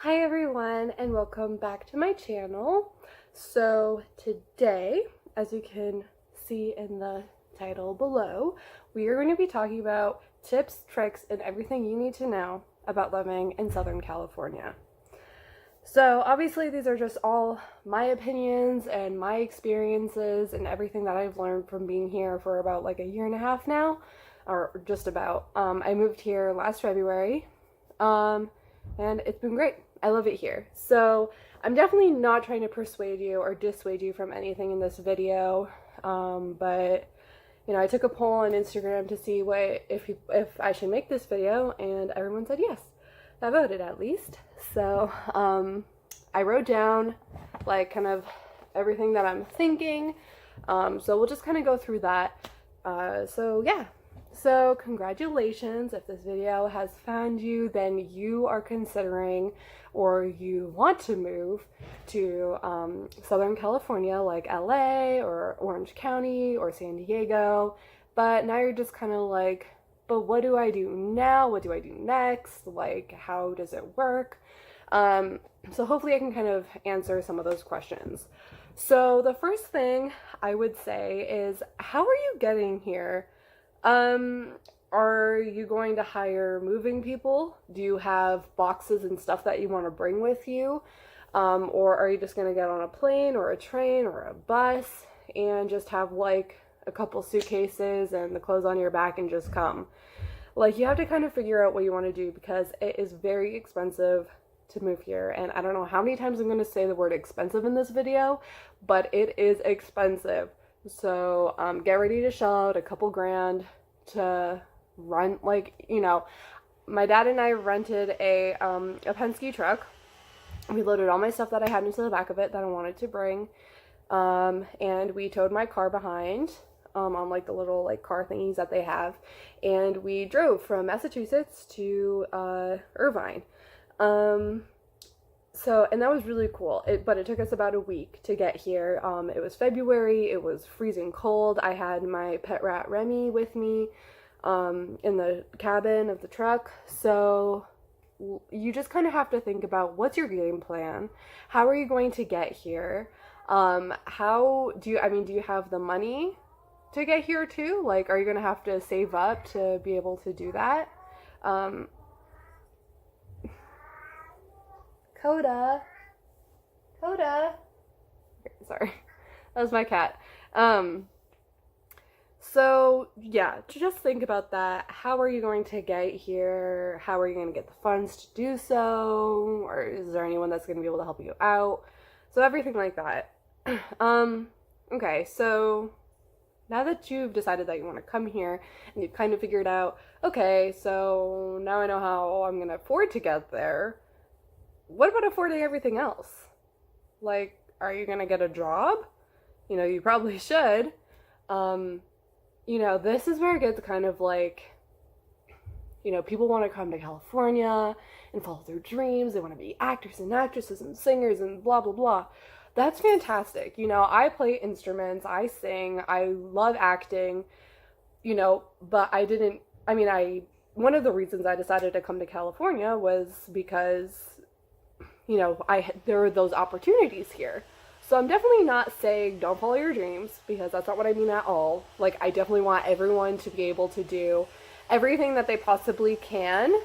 Hi everyone and welcome back to my channel. So today, as you can see in the title below, we are going to be talking about tips, tricks, and everything you need to know about living in Southern California. So obviously these are just all my opinions and my experiences and everything that I've learned from being here for about like a year and a half now, or just about. I moved here last February, and it's been great. I love it here. So I'm definitely not trying to persuade you or dissuade you from anything in this video, but I took a poll on Instagram to see if I should make this video, and everyone said yes. I voted at least. So I wrote down like kind of everything that I'm thinking. So we'll just kind of go through that. So yeah. So congratulations, if this video has found you, then you are considering or you want to move to Southern California, like LA or Orange County or San Diego. But now you're just kind of like, but what do I do now? What do I do next? Like, how does it work? So hopefully I can kind of answer some of those questions. So the first thing I would say is, how are you getting here? Are you going to hire moving people? Do you have boxes and stuff that you want to bring with you? Or are you just going to get on a plane or a train or a bus and just have like a couple suitcases and the clothes on your back and just come? Like, you have to kind of figure out what you want to do, because it is very expensive to move here. And I don't know how many times I'm going to say the word expensive in this video, but it is expensive. So get ready to shell out a couple grand to rent, like, my dad and I rented a Penske truck. We loaded all my stuff that I had into the back of it that I wanted to bring, and we towed my car behind on like the little like car thingies that they have, and we drove from Massachusetts to Irvine. So, and that was really cool, but it took us about a week to get here. It was February, it was freezing cold. I had my pet rat Remy with me in the cabin of the truck. So you just kind of have to think about, what's your game plan? How are you going to get here? Do you have the money to get here too? Like, are you going to have to save up to be able to do that? Coda. Okay, sorry. That was my cat. So yeah, just think about that. How are you going to get here? How are you going to get the funds to do so? Or is there anyone that's going to be able to help you out? So everything like that. Okay, so now that you've decided that you want to come here and you've kind of figured out, okay, so now I know how I'm going to afford to get there. What about affording everything else? Like, are you gonna get a job? You probably should. This is where it gets kind of like, people want to come to California and follow their dreams. They want to be actors and actresses and singers and blah, blah, blah. That's fantastic. I play instruments, I sing, I love acting, but one of the reasons I decided to come to California was because there are those opportunities here. So I'm definitely not saying don't follow your dreams, because that's not what I mean at all. Like, I definitely want everyone to be able to do everything that they possibly can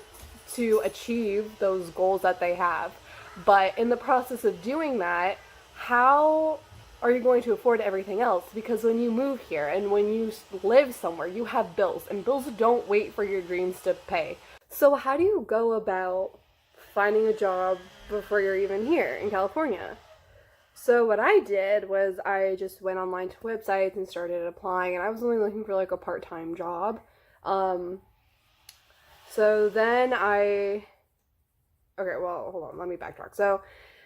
to achieve those goals that they have. But in the process of doing that, how are you going to afford everything else? Because when you move here and when you live somewhere, you have bills, and bills don't wait for your dreams to pay. So how do you go about finding a job before you're even here in California? So what I did was I just went online to websites and started applying, and I was only looking for like a part-time job. So then okay, well, hold on, let me backtrack. So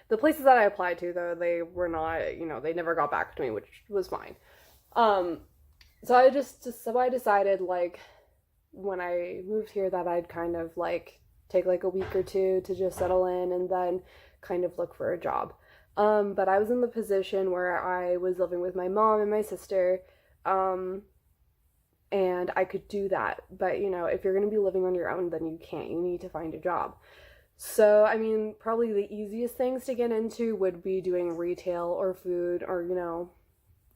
the places that I applied to, though, they were not, they never got back to me, which was fine. So I decided, like, when I moved here, that I'd kind of like take like a week or two to just settle in and then kind of look for a job. But I was in the position where I was living with my mom and my sister, and I could do that. But, if you're going to be living on your own, then you can't. You need to find a job. So, I mean, probably the easiest things to get into would be doing retail or food, or,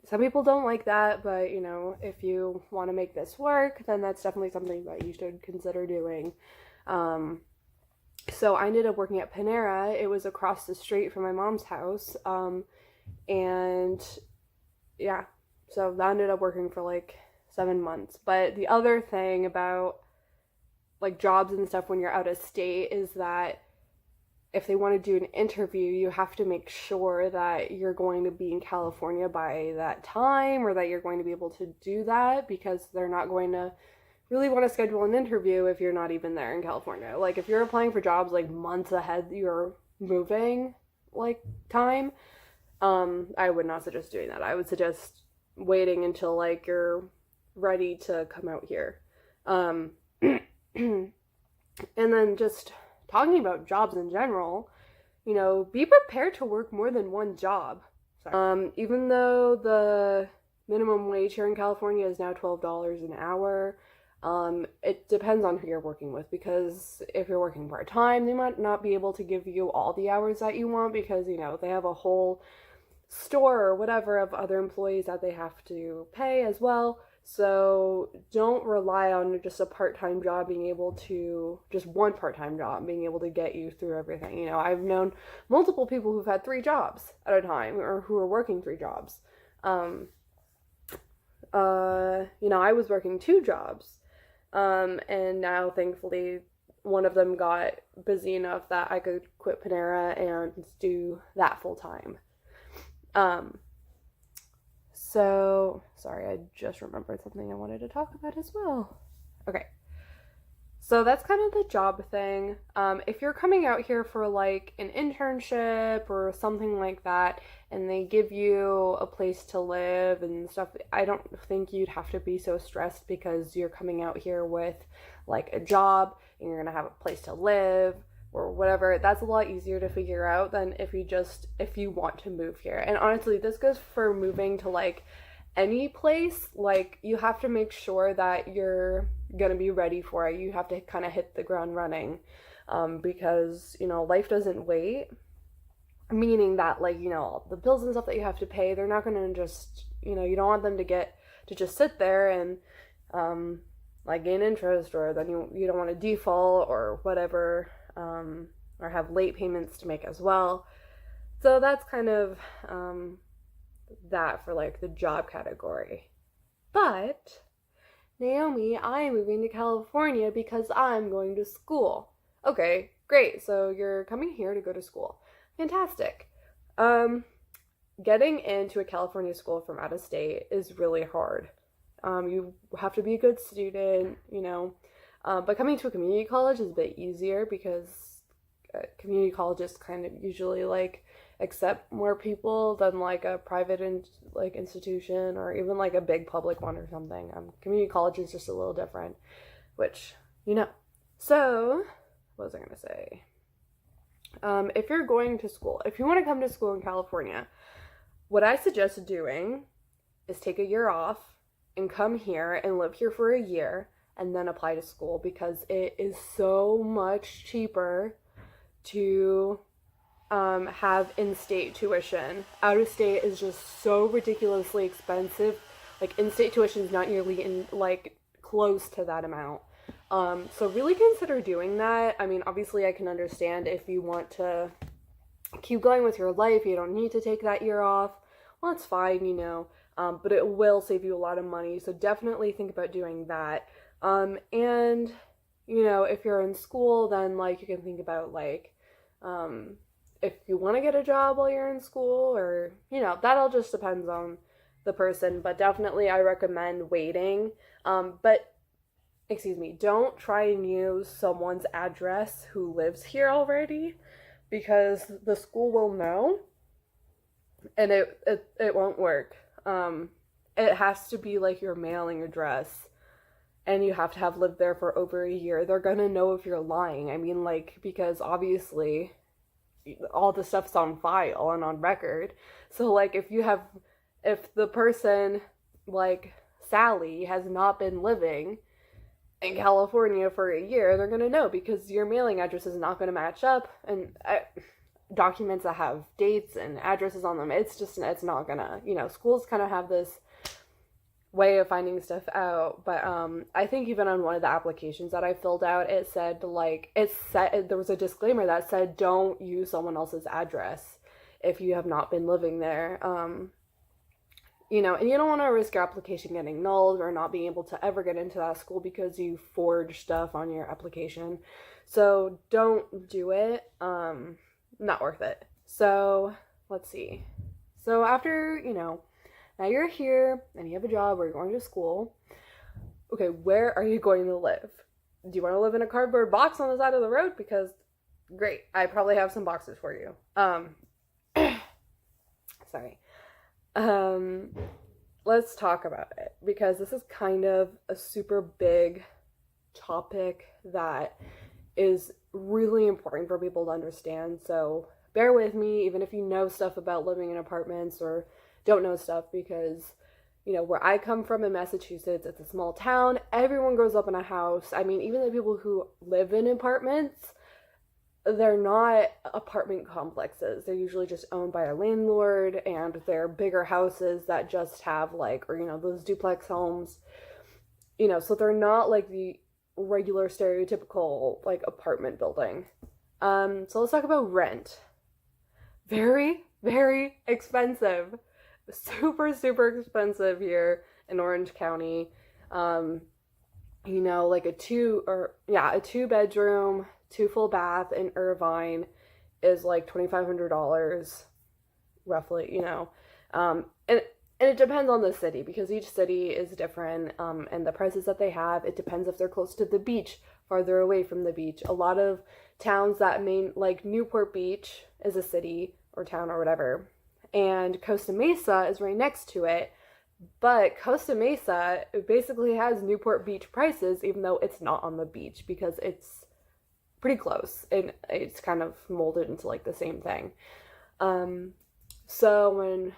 some people don't like that, but, if you want to make this work, then that's definitely something that you should consider doing. So I ended up working at Panera. It was across the street from my mom's house. And yeah, so that ended up working for like 7 months. But the other thing about like jobs and stuff when you're out of state is that if they want to do an interview, you have to make sure that you're going to be in California by that time, or that you're going to be able to do that, because they're not going to really want to schedule an interview if you're not even there in California. Like if you're applying for jobs like months ahead you're moving like time, I would not suggest doing that. I would suggest waiting until like you're ready to come out here. And then just talking about jobs in general, be prepared to work more than one job. Even though the minimum wage here in California is now $12 an hour, it depends on who you're working with, because if you're working part-time, they might not be able to give you all the hours that you want, because, they have a whole store or whatever of other employees that they have to pay as well. So don't rely on just a part-time job being able to, just one part-time job being able to get you through everything. I've known multiple people who've had 3 jobs at a time, or who are working 3 jobs. I was working 2 jobs. And now thankfully one of them got busy enough that I could quit Panera and do that full time. So, sorry, I just remembered something I wanted to talk about as well. Okay. So that's kind of the job thing. If you're coming out here for like an internship or something like that, and they give you a place to live and stuff, I don't think you'd have to be so stressed, because you're coming out here with like a job and you're gonna have a place to live or whatever. That's a lot easier to figure out than if you want to move here. And honestly, this goes for moving to like any place. Like, you have to make sure that you're gonna be ready for it. You have to kind of hit the ground running, because life doesn't wait, meaning that like the bills and stuff that you have to pay, they're not gonna just you don't want them to just sit there and like gain interest, or then you don't want to default or whatever, or have late payments to make as well. So that's kind of that for like the job category. But Naomi, I'm moving to California because I'm going to school. Okay, great. So you're coming here to go to school. Fantastic. Getting into a California school from out of state is really hard. You have to be a good student, but coming to a community college is a bit easier, because community colleges kind of usually like accept more people than like a private institution, or even like a big public one or something. Community college is just a little different, which So what was I gonna say? If you're going to school, if you want to come to school in California, what I suggest doing is take a year off and come here and live here for a year and then apply to school, because it is so much cheaper to have in-state tuition. Out-of-state is just so ridiculously expensive. Like, in-state tuition is not nearly close to that amount. So really consider doing that. I mean, obviously I can understand if you want to keep going with your life, you don't need to take that year off. Well, it's fine, but it will save you a lot of money. So definitely think about doing that. And, if you're in school, then like you can think about like, if you want to get a job while you're in school, or, that all just depends on the person, but definitely I recommend waiting. Don't try and use someone's address who lives here already, because the school will know, and it won't work. It has to be like your mailing address, and you have to have lived there for over a year. They're gonna know if you're lying. I mean, because obviously all the stuff's on file and on record. So like if the person like Sally has not been living in California for a year, they're going to know because your mailing address is not going to match up. And documents that have dates and addresses on them, it's not going to, schools kind of have this way of finding stuff out. But I think even on one of the applications that I filled out, it said there was a disclaimer that said don't use someone else's address if you have not been living there. And you don't want to risk your application getting nulled or not being able to ever get into that school because you forged stuff on your application. So don't do it. Not worth it. So let's see. So after, now you're here and you have a job or you're going to school. Okay, where are you going to live? Do you want to live in a cardboard box on the side of the road? Because great, I probably have some boxes for you. Sorry. Let's talk about it because this is kind of a super big topic that is really important for people to understand. So bear with me, even if you know stuff about living in apartments or don't know stuff, because where I come from in Massachusetts, it's a small town. Everyone grows up in a house. I mean, even the people who live in apartments, they're not apartment complexes. They're usually just owned by a landlord, and they're bigger houses that just have those duplex homes. So they're not like the regular stereotypical apartment building. So let's talk about rent. Very, very expensive. Super, super expensive here in Orange County. A 2-bedroom, 2 full bath in Irvine is like $2,500 roughly, and it depends on the city because each city is different, and the prices that they have, it depends if they're close to the beach, farther away from the beach. A lot of towns that like Newport Beach is a city or town or whatever, and Costa Mesa is right next to it, but Costa Mesa basically has Newport Beach prices even though it's not on the beach because it's pretty close and it's kind of molded into like the same thing. So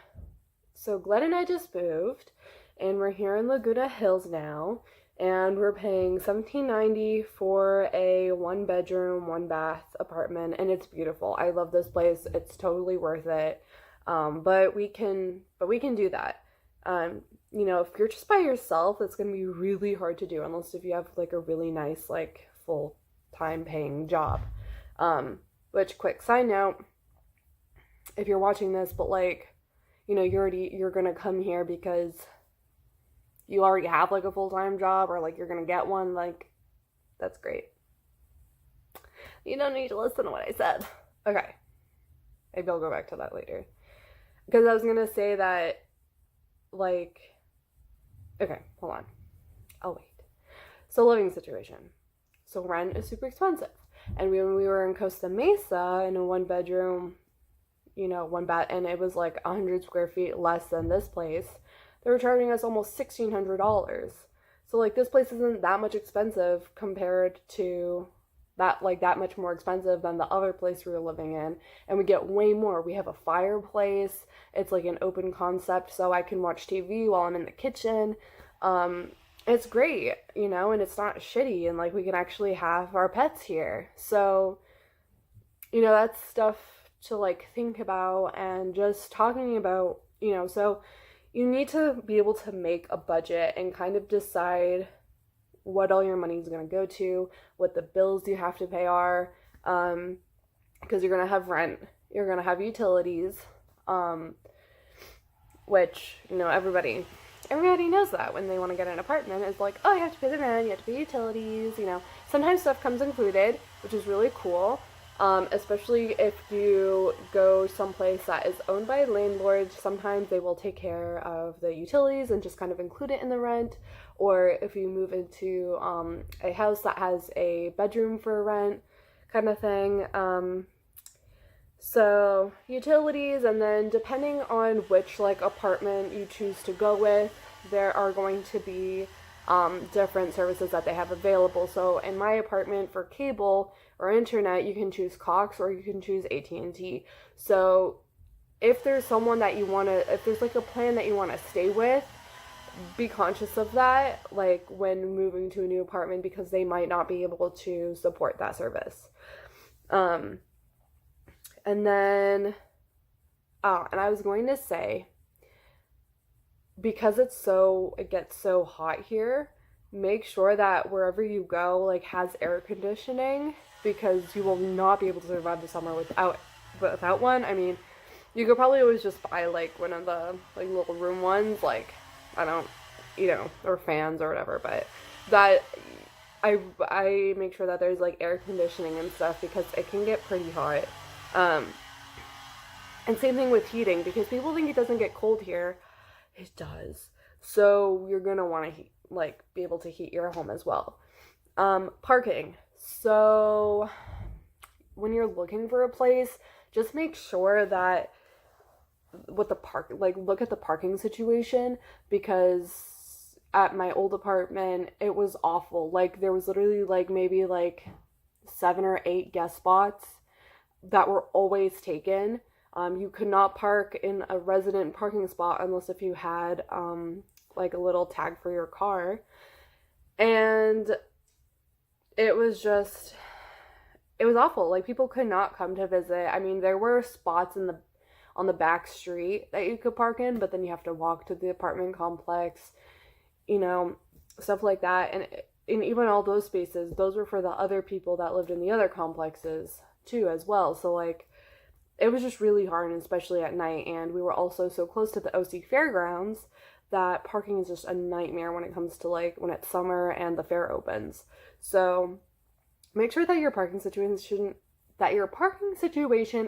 Glenn and I just moved and we're here in Laguna Hills now, and we're paying $17.90 for a 1-bedroom, 1-bath apartment, and it's beautiful. I love this place. It's totally worth it. But we can do that. If you're just by yourself, it's going to be really hard to do unless if you have like a really nice, like full-time paying job. Which, quick side note, if you're watching this, but you're going to come here because you already have like a full-time job or like you're going to get one, that's great. You don't need to listen to what I said. Okay. Maybe I'll go back to that later. Because I was going to say that, okay, hold on. I'll wait. So living situation. So rent is super expensive. And when we were in Costa Mesa in a 1-bedroom, 1-bath, and it was like 100 square feet less than this place, they were charging us almost $1,600. So this place isn't that much expensive compared to that much more expensive than the other place we were living in, and we get way more. We have a fireplace. It's like an open concept, so I can watch TV while I'm in the kitchen. It's great, and it's not shitty, and we can actually have our pets here. So, that's stuff to think about, and just talking about, so you need to be able to make a budget and kind of decide what all your money is going to go to, what the bills you have to pay are, because you're going to have rent, you're going to have utilities, which, everybody knows that when they want to get an apartment. It's like, oh, you have to pay the rent, you have to pay utilities, sometimes stuff comes included, which is really cool, especially if you go someplace that is owned by landlords. Sometimes they will take care of the utilities and just kind of include it in the rent. Or if you move into a house that has a bedroom for rent kind of thing. So utilities, and then depending on which apartment you choose to go with, there are going to be different services that they have available. So in my apartment, for cable or internet, you can choose Cox or you can choose AT&T. So if there's someone that you want to, if there's a plan that you want to stay with, be conscious of that, like when moving to a new apartment, because they might not be able to support that service. And then, and I was going to say, because it gets so hot here, make sure that wherever you go, like, has air conditioning, because you will not be able to survive the summer without one. I mean, you could probably always just buy, like, one of the, like, little room ones, like, I don't, or fans or whatever, but that, I make sure that there's, like, air conditioning and stuff, because it can get pretty hot. And same thing with heating, because people think it doesn't get cold here. It does. So you're gonna want to be able to heat your home as well. Parking. So when you're looking for a place, just make sure that with the look at the parking situation, because at my old apartment, it was awful. Like, there was literally, like, maybe, like, 7 or 8 guest spots that were always taken. You could not park in a resident parking spot unless if you had, like, a little tag for your car. And it was awful. Like, people could not come to visit. I mean, there were spots on the back street that you could park in, but then you have to walk to the apartment complex, stuff like that. And even all those spaces, those were for the other people that lived in the other complexes too as well. So, like, it was just really hard, and especially at night. And we were also so close to the OC Fairgrounds that parking is just a nightmare when it comes to, like, when it's summer and the fair opens. So make sure that your parking situation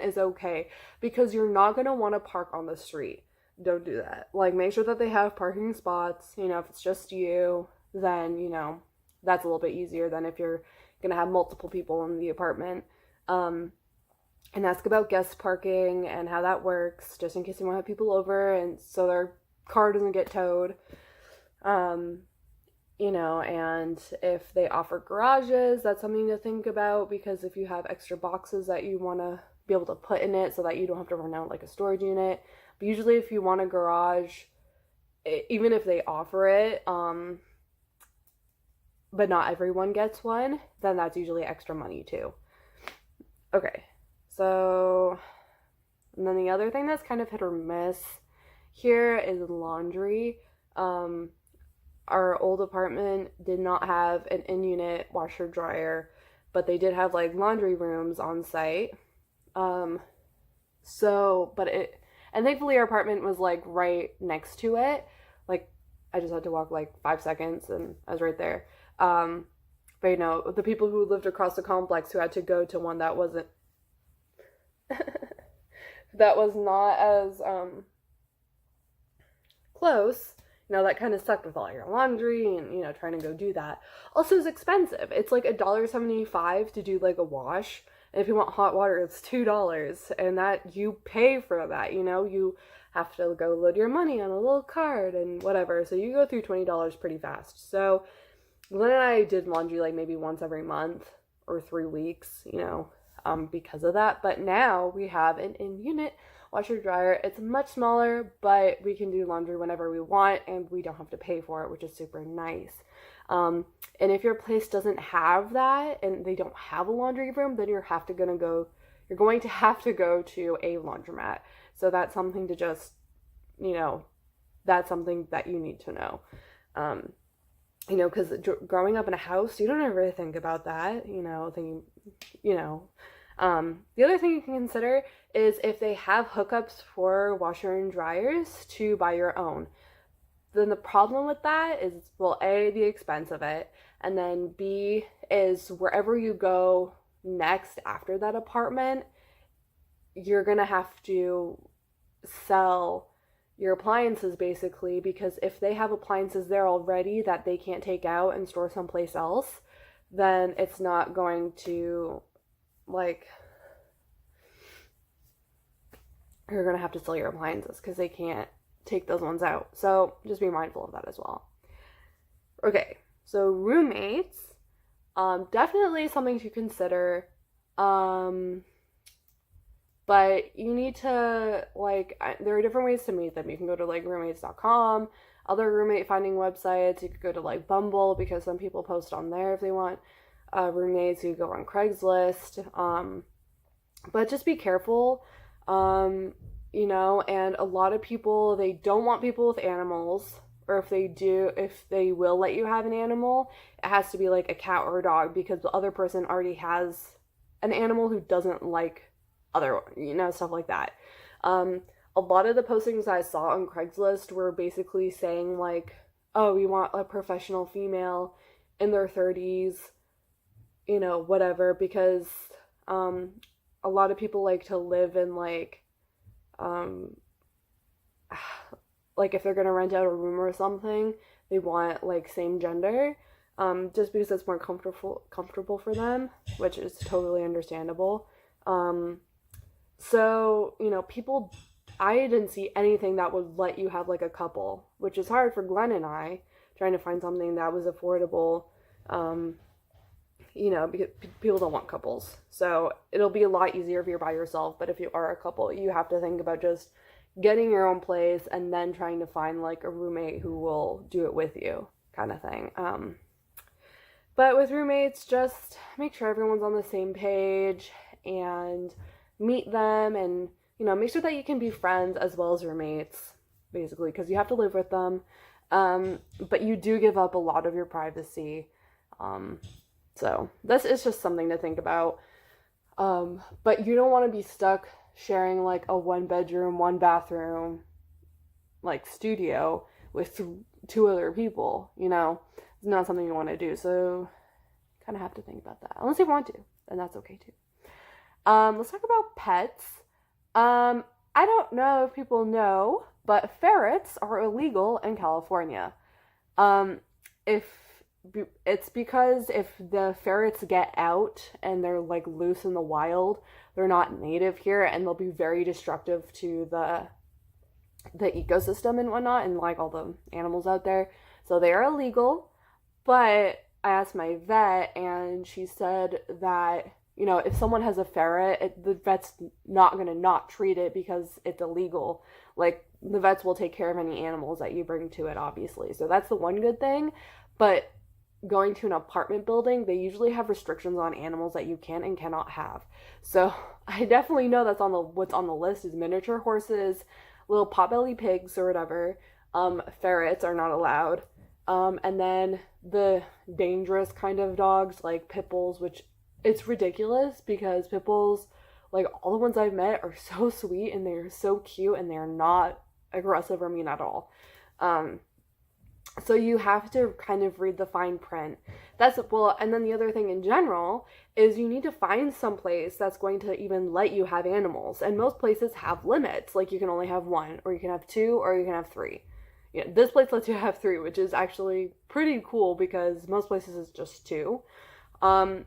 is okay, because you're not going to want to park on the street. Don't do that. Like, make sure that they have parking spots. If it's just you, then, that's a little bit easier than if you're going to have multiple people in the apartment. And ask about guest parking and how that works, just in case you want to have people over and so their car doesn't get towed. And if they offer garages, that's something to think about, because if you have extra boxes that you want to be able to put in it so that you don't have to run out like a storage unit. But usually if you want a garage, even if they offer it, but not everyone gets one, then that's usually extra money too. Okay. So, and then the other thing that's kind of hit or miss here is laundry. Our old apartment did not have an in-unit washer dryer, but they did have, like, laundry rooms on site. And thankfully our apartment was, like, right next to it. Like, I just had to walk, like, 5 seconds and I was right there. But the people who lived across the complex who had to go to one that wasn't that was not as close, that kind of sucked with all your laundry and trying to go do that. Also, it's expensive. It's like $1.75 to do, like, a wash, and if you want hot water, it's $2, and that you pay for that. You have to go load your money on a little card and whatever, so you go through $20 pretty fast. So Glenn and I did laundry, like, maybe once every month or 3 weeks, because of that. But now we have an in-unit washer dryer. It's much smaller, but we can do laundry whenever we want, and we don't have to pay for it, which is super nice. And if your place doesn't have that and they don't have a laundry room, then you're going to have to go to a laundromat. So that's something to just, that's something that you need to know. Because growing up in a house, you don't ever think about that, the other thing you can consider is if they have hookups for washer and dryers, to buy your own. Then the problem with that is, well, A, the expense of it, and then B, is wherever you go next after that apartment, you're gonna have to sell your appliances, basically, because if they have appliances there already that they can't take out and store someplace else, then it's not going to, like, you're gonna have to sell your appliances because they can't take those ones out. So just be mindful of that as well. Okay, so roommates, definitely something to consider. But you need to, like, there are different ways to meet them. You can go to, like, roommates.com. other roommate finding websites. You could go to like Bumble, because some people post on there if they want roommates. You could go on Craigslist. But just be careful. You know, and a lot of people, they don't want people with animals, or if they do, if they will let you have an animal, it has to be like a cat or a dog, because the other person already has an animal who doesn't like other, you know, stuff like that. A lot of the postings I saw on Craigslist were basically saying like, oh, we want a professional female in their 30s, you know, whatever, because a lot of people like to live in like if they're gonna rent out a room or something, they want like same gender, just because it's more comfortable for them, which is totally understandable. So, you know, people, I didn't see anything that would let you have like a couple, which is hard for Glenn and I, trying to find something that was affordable. You know, because people don't want couples. So it'll be a lot easier if you're by yourself, but if you are a couple, you have to think about just getting your own place and then trying to find like a roommate who will do it with you, kind of thing. But with roommates, just make sure everyone's on the same page and meet them, and, you know, make sure that you can be friends as well as roommates, basically, because you have to live with them. But you do give up a lot of your privacy. So this is just something to think about. But you don't want to be stuck sharing like a 1-bedroom, 1-bathroom, like studio with 2 other people, you know. It's not something you want to do. So kind of have to think about that. Unless you want to, then that's okay too. Let's talk about pets. I don't know if people know, but ferrets are illegal in California. It's because if the ferrets get out and they're like loose in the wild, they're not native here, and they'll be very destructive to the ecosystem and whatnot, and like all the animals out there. So they are illegal. But I asked my vet, and she said that, you know, if someone has a ferret, the vet's not going to not treat it because it's illegal. Like, the vets will take care of any animals that you bring to it, obviously. So that's the one good thing. But going to an apartment building, they usually have restrictions on animals that you can and cannot have. So I definitely know that's on what's on the list is miniature horses, little potbelly pigs or whatever. Ferrets are not allowed. And then the dangerous kind of dogs like pit bulls, which it's ridiculous because pit bulls, like all the ones I've met, are so sweet and they're so cute and they're not aggressive or mean at all. So you have to kind of read the fine print. And then the other thing in general is you need to find some place that's going to even let you have animals. And most places have limits. Like you can only have 1, or you can have 2, or you can have 3. Yeah, this place lets you have 3, which is actually pretty cool because most places it's just 2. When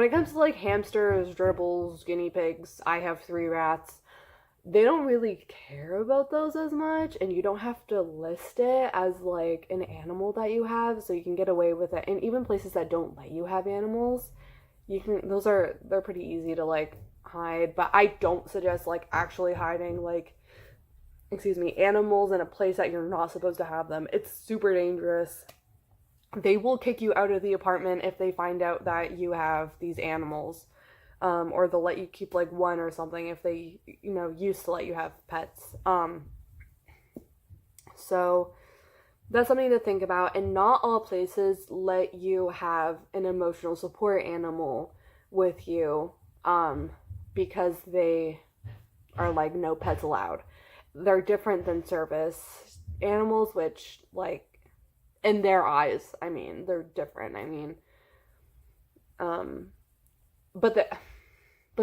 it comes to like hamsters, gerbils, guinea pigs, I have 3 rats. They don't really care about those as much, and you don't have to list it as like an animal that you have, so you can get away with it. And even places that don't let you have animals, they're pretty easy to like hide. But I don't suggest like actually hiding animals in a place that you're not supposed to have them. It's super dangerous. They will kick you out of the apartment if they find out that you have these animals. Or they'll let you keep like 1 or something if they, you know, used to let you have pets. So that's something to think about. And not all places let you have an emotional support animal with you, because they are like no pets allowed. They're different than service animals, which like in their eyes, I mean, they're different. I mean, but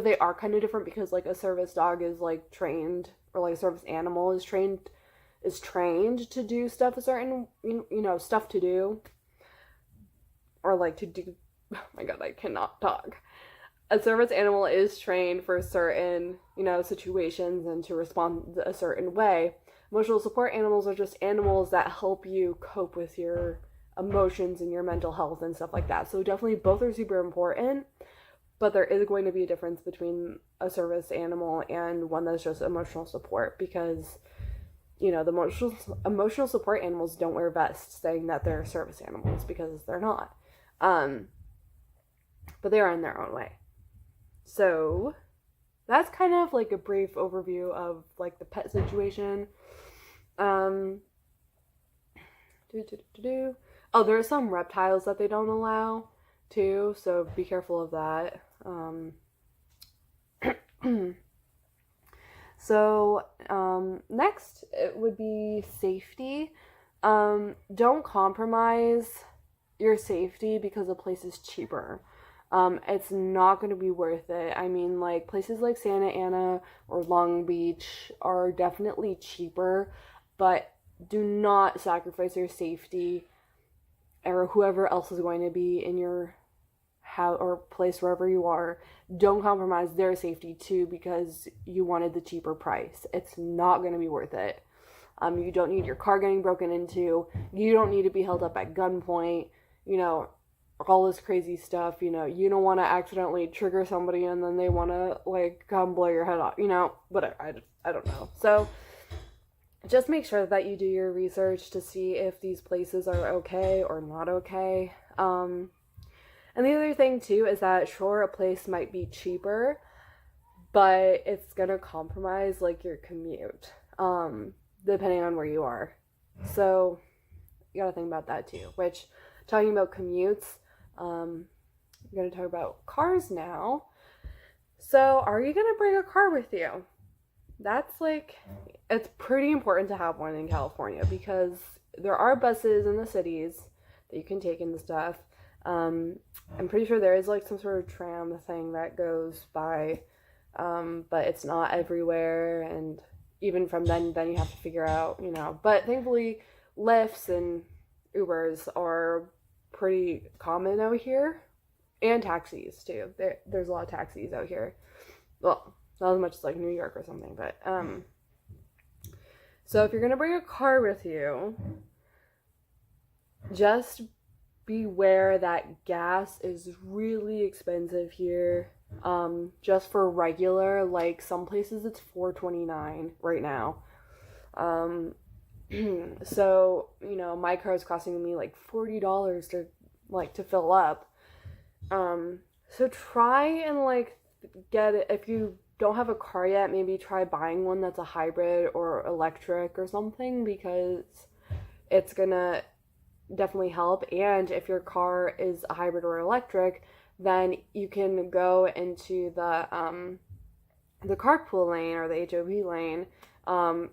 they are kind of different because like a service dog is like trained, or like a service animal is trained to do stuff a certain, you know, stuff to do, or like to do, oh my god, I cannot talk. A service animal is trained for certain, you know, situations and to respond a certain way. Emotional support animals are just animals that help you cope with your emotions and your mental health and stuff like that. So definitely both are super important. But there is going to be a difference between a service animal and one that's just emotional support, because the emotional support animals don't wear vests, saying that they're service animals, because they're not. But they are in their own way. So that's kind of like a brief overview of like the pet situation. Oh, there are some reptiles that they don't allow too, so be careful of that. So next it would be safety. Don't compromise your safety because a place is cheaper. It's not going to be worth it. I mean, like, places like Santa Ana or Long Beach are definitely cheaper, but do not sacrifice your safety or whoever else is going to be in your house or place, wherever you are. Don't compromise their safety too because you wanted the cheaper price. It's not going to be worth it. You don't need your car getting broken into. You don't need to be held up at gunpoint. All this crazy stuff. You don't want to accidentally trigger somebody and then they want to like come blow your head off. Whatever. I don't know. So just make sure that you do your research to see if these places are okay or not okay. And the other thing too is that sure, a place might be cheaper, but it's gonna compromise like your commute, depending on where you are. So you gotta think about that too. Which, talking about commutes, I'm gonna talk about cars now. So are you gonna bring a car with you? That's like, it's pretty important to have one in California because there are buses in the cities that you can take and stuff. I'm pretty sure there is like some sort of tram thing that goes by, but it's not everywhere, and even from then you have to figure out, but thankfully Lyfts and Ubers are pretty common out here, and taxis too. There's a lot of taxis out here. Well, not as much as like New York or something, but so if you're gonna bring a car with you, just beware that gas is really expensive here. Just for regular, like some places it's $4.29 right now. So my car is costing me like $40 to fill up. So try and like get it. If you don't have a car yet, maybe try buying one that's a hybrid or electric or something, because it's gonna definitely help. And if your car is a hybrid or electric, then you can go into the carpool lane or the HOV lane,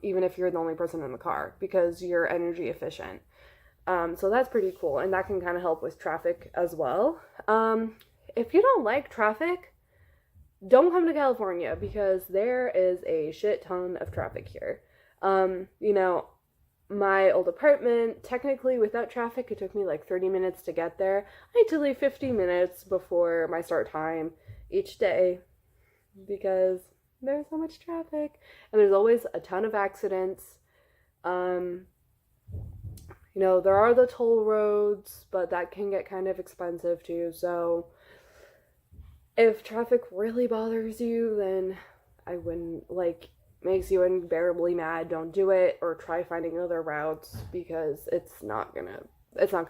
even if you're the only person in the car, because you're energy efficient. So that's pretty cool, and that can kind of help with traffic as well. If you don't like traffic, don't come to California, because there is a shit ton of traffic here. My old apartment, technically without traffic, it took me like 30 minutes to get there. I had to leave 50 minutes before my start time each day because there's so much traffic. And there's always a ton of accidents. There are the toll roads, but that can get kind of expensive too. So if traffic really bothers you, then I wouldn't, makes you unbearably mad, don't do it, or try finding other routes, because it's not gonna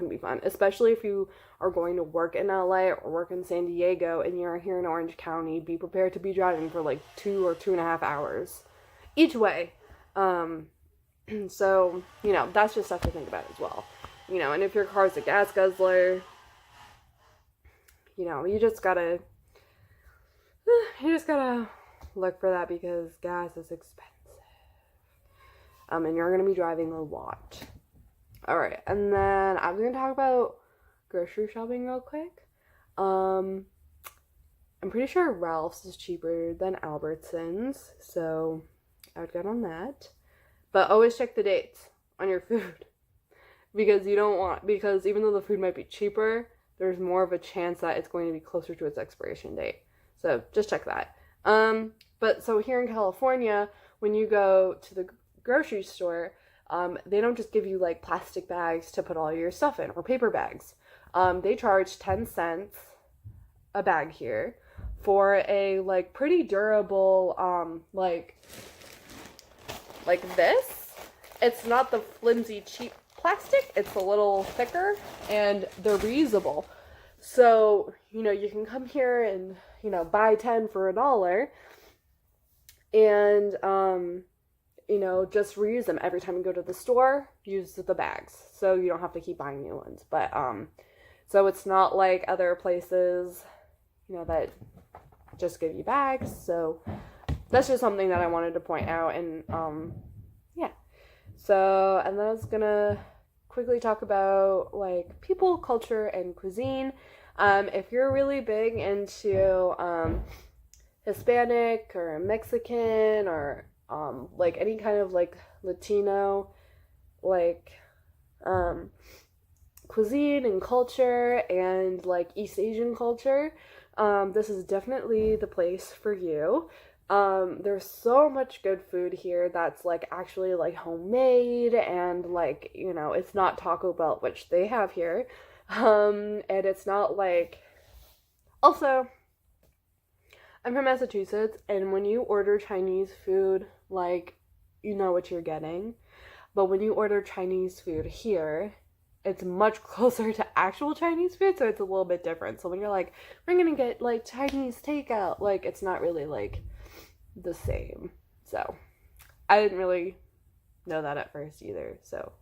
be fun, especially if you are going to work in LA or work in San Diego and you're here in Orange County. Be prepared to be driving for like 2 or 2.5 hours each way. So that's just stuff to think about as well. And if your car's a gas guzzler, you just gotta look for that, because gas is expensive. And you're going to be driving a lot. Alright, and then I'm going to talk about grocery shopping real quick. I'm pretty sure Ralph's is cheaper than Albertsons, so I would get on that. But always check the dates on your food. Because even though the food might be cheaper, there's more of a chance that it's going to be closer to its expiration date. So just check that. But so here in California, when you go to the grocery store, they don't just give you like plastic bags to put all your stuff in, or paper bags. They charge 10 cents a bag here for a pretty durable, like this. it's not the flimsy, cheap plastic. It's a little thicker, and they're reusable. So, you can come here and, buy 10 for $1 and, just reuse them every time you go to the store, use the bags. So you don't have to keep buying new ones. But, so it's not like other places, that just give you bags. So that's just something that I wanted to point out. And, yeah. So, and then I was gonna quickly talk about, like, people, culture, and cuisine. If you're really big into, Hispanic or Mexican or, like, any kind of, like, Latino, like, cuisine and culture and, like, East Asian culture, this is definitely the place for you. There's so much good food here that's, like, actually, like, homemade and, like, it's not Taco Bell, which they have here. And it's not, like... Also, I'm from Massachusetts, and when you order Chinese food, like, you know what you're getting. But when you order Chinese food here, it's much closer to actual Chinese food, so it's a little bit different. So when you're like, we're gonna get, like, Chinese takeout, like, it's not really, like, the same. So I didn't really know that at first either. So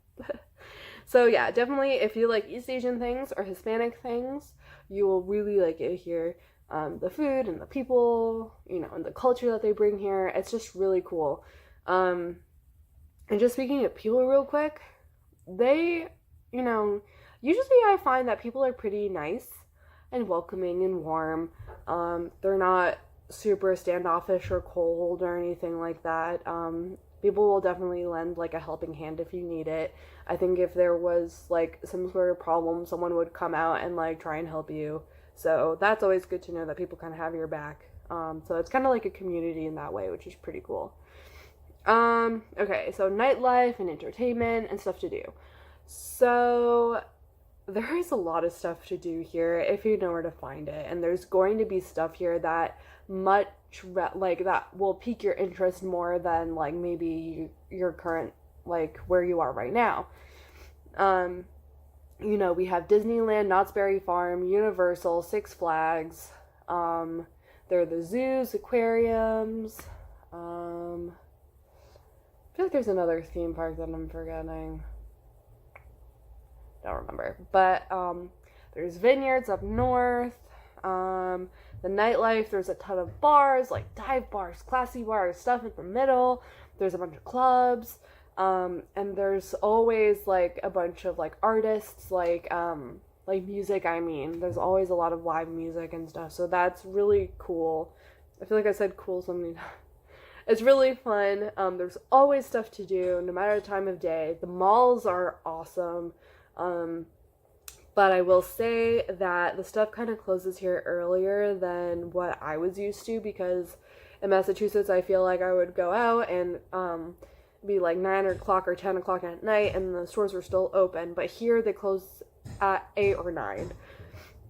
so yeah, definitely if you like East Asian things or Hispanic things, you will really like it here. The food and the people, and the culture that they bring here, it's just really cool. And just speaking of people real quick, they, usually I find that people are pretty nice and welcoming and warm. They're not super standoffish or cold or anything like that. People will definitely lend, like, a helping hand if you need it. I think if there was, like, some sort of problem, someone would come out and, like, try and help you. So that's always good to know that people kind of have your back. So it's kind of like a community in that way, which is pretty cool. Okay, so nightlife and entertainment and stuff to do. So there is a lot of stuff to do here if you know where to find it. And there's going to be stuff here that that will pique your interest more than, like, maybe your current, like, where you are right now. We have Disneyland, Knott's Berry Farm, Universal, Six Flags. There are the zoos, aquariums. I feel like there's another theme park that I'm forgetting. Don't remember. But there's vineyards up north. The nightlife, there's a ton of bars, like dive bars, classy bars, stuff in the middle. There's a bunch of clubs. And there's always, like, a bunch of, like, artists, like music, there's always a lot of live music and stuff, so that's really cool. I feel like I said cool so many times. It's really fun. There's always stuff to do, no matter the time of day. The malls are awesome, but I will say that the stuff kind of closes here earlier than what I was used to, because in Massachusetts, I feel like I would go out and, be like 9 o'clock or 10 o'clock at night and the stores were still open, but here they close at 8 or 9.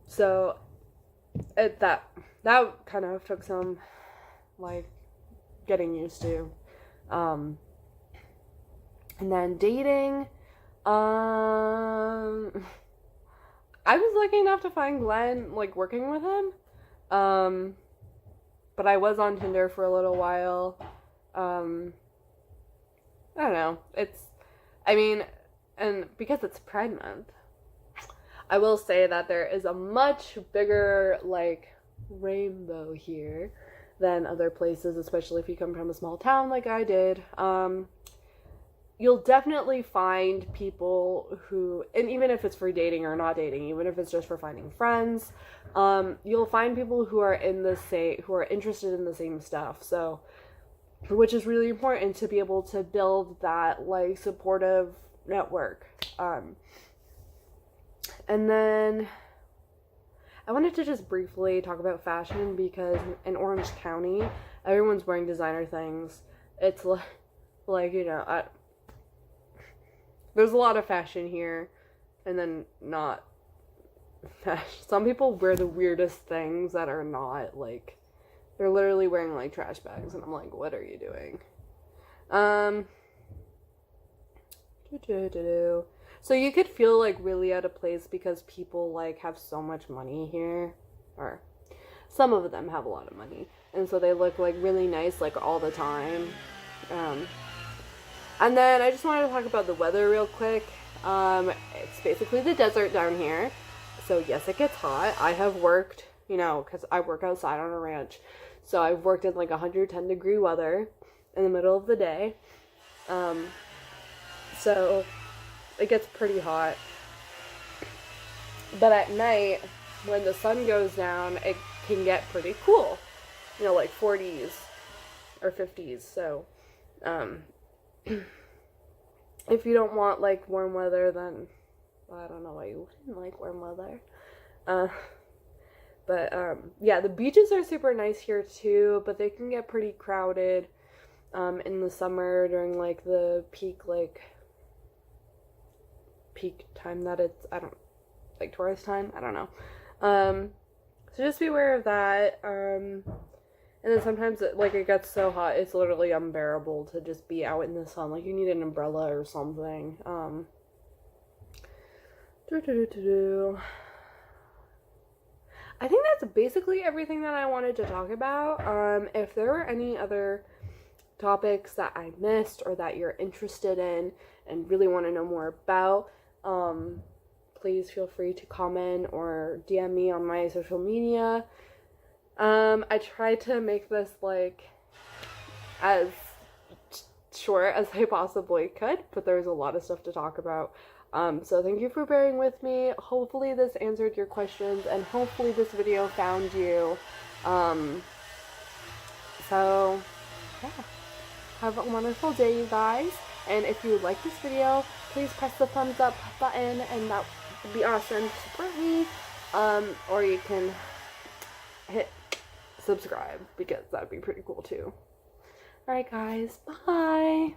So that kind of took some, like, getting used to. And then dating, I was lucky enough to find Glenn, like, working with him, but I was on Tinder for a little while. I don't know, and because it's Pride Month, I will say that there is a much bigger, like, rainbow here than other places, especially if you come from a small town like I did. You'll definitely find people who, and even if it's for dating or not dating, even if it's just for finding friends, you'll find people who are who are interested in the same stuff, so... which is really important to be able to build that, like, supportive network. And then I wanted to just briefly talk about fashion, because in Orange County, everyone's wearing designer things. It's like there's a lot of fashion here, and then not fashion. Some people wear the weirdest things that are not, like, they're literally wearing, like, trash bags, and I'm like, what are you doing? So you could feel like really out of place because people like have so much money here, or some of them have a lot of money, and so they look like really nice like all the time. And then I just wanted to talk about the weather real quick. It's basically the desert down here, so yes, it gets hot. I have worked, you know, because I work outside on a ranch, so I've worked in like 110-degree weather in the middle of the day. So it gets pretty hot. But at night, when the sun goes down, it can get pretty cool. You know, like 40s or 50s. So, if you don't want like warm weather, then well, I don't know why you wouldn't like warm weather. Yeah, the beaches are super nice here too, but they can get pretty crowded in the summer during like the peak time that it's, I don't, like tourist time, I don't know. So just be aware of that. And then sometimes it gets so hot, it's literally unbearable to just be out in the sun. Like you need an umbrella or something. I think that's basically everything that I wanted to talk about. If there were any other topics that I missed or that you're interested in and really want to know more about, please feel free to comment or DM me on my social media. I tried to make this like as short as I possibly could, but there's a lot of stuff to talk about. So thank you for bearing with me. Hopefully this answered your questions, and hopefully this video found you. So yeah, have a wonderful day, you guys. And if you like this video, please press the thumbs up button, and that would be awesome to support me. Or you can hit subscribe, because that'd be pretty cool too. Alright guys, bye!